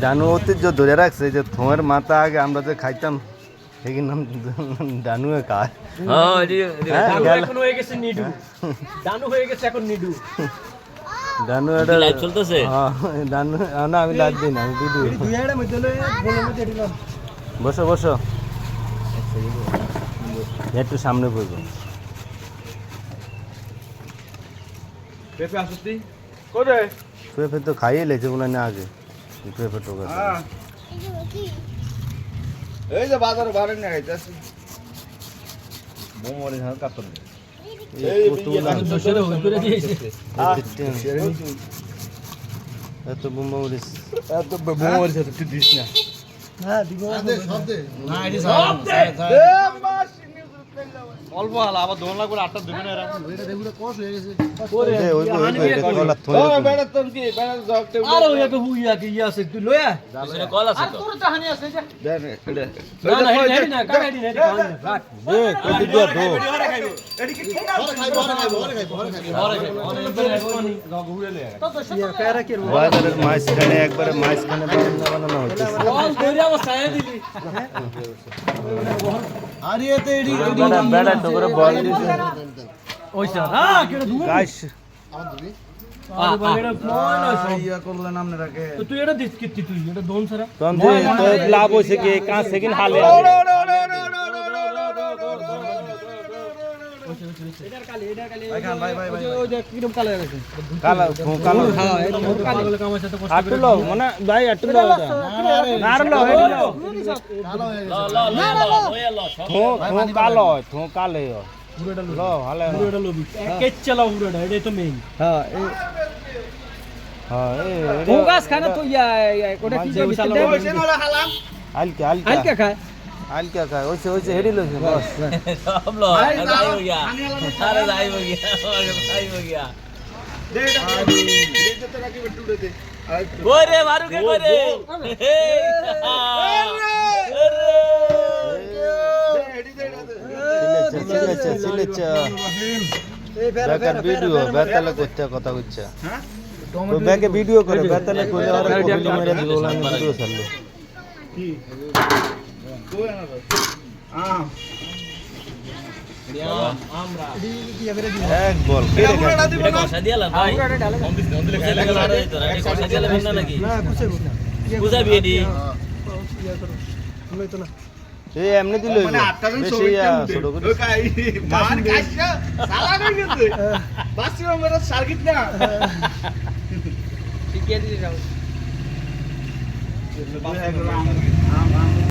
ডানু ঐতিহ্য ধরে রাখছে যে থোঁয়ের মাথা আগে আমরা যে খাইতাম এর নাম ডানুয়ে কার। এখন হয়ে গেছে নিডু, ডানু হয়ে গেছে এখন নিডু। ডানু এটা লাইভ চলতেছে। হ্যাঁ ডানু না আমি লাইভ দিই না, আমি ভিডিও। বসো বসো, একটু সামনে বসবো। পেঁপে আসতি করে পেঁপে তো খাইয়ে লেছে বলে না আগে পেঁপে টোকা। এই যে বাজারে বাড়ি নিয়ে আইতাছি মোমরে ঝাল কাটন এত বোমা মরিস এত মোমরে ঝাল তুই দিস না। হ্যাঁ দিব না এডি অল্প হাল আবার দোন লাগবে 8টা দিবেন এরা এটা দেখুন কস হয়ে গেছে ওই কলা থই ও বেড়া তোর কি বেড়া জগতে আরে ওই একটা হুইয়া কি ইয়া আছে তুই লয়া পিছনে কল আছে তো। তোর তাহানি আছে যা দেন এটা না না হেডি না কাকা হেডি না রাখ এ কত দিয়া দো এডি কি ঘরে খাইবো তো তো সব প্যারা কি বাজারের মাঝখানে একবারে মাঝখানে বানানো হচ্ছে। বল দরিয়া বসায় দিলি আরে এতে এডি বেড়া বেড়া তো করে বল দিছে ওইসা হ্যাঁ কেডা দূর গাইস। আমার দিবি আরে ভাই এটা কোন আছে ইয়া করলেন আপনি রাখে তো তুই এটা দিস কি তুই এটা দোন সারা তখন তো লাভ হইছে কি 5 সেকেন্ড হালে এটার কালি ভাই ওই যে কিরম কালে আছে কালা কালো হ্যাঁ এটা কালে কাম আছে তো কষ্ট আটলো মানে ভাই আটলো নারলো হেডিলো কালো হয়ে গেছে ল কালো থো কালে পুরোটা লো হালে পুরোটা লবি কেচ চালাও পুরোটা এটাই তো মেইন হ্যাঁ এই ফোকাস খানা তো ইয়া ওটা কি যে চালাও আলকা আলকা আলকা খায় আলকা কা ওইছে হেডিলো বস সব ল যাই हो गया अरे যাই हो गया যাই हो गया গোরে মারু কে গোরে সিলেচা বেকার ভিডিও বেতালে করতে কথা কইছা তো ব্যাকে ভিডিও করে বেতালে কইলে আর কইলে মেরে দিল না ভিডিও চাললো কি কই না তো আমরা এক বল কে রে এটা কষা দিয়ালা ভাই কমপ্লিট লাগা লাড়া হইতো না এটা কষা দিয়ালা না নাকি না বুঝে বুঝ না বুঝা বিয়ে দি ইয়া করো শুনলাই তো না এই এমনি দিল মানে 8টা জন বেশি ছোট করে ওই কাই মান কাইছা সালা কই গেছে বাসি আমরা সার্কিট না ঠিক আছে যাও আম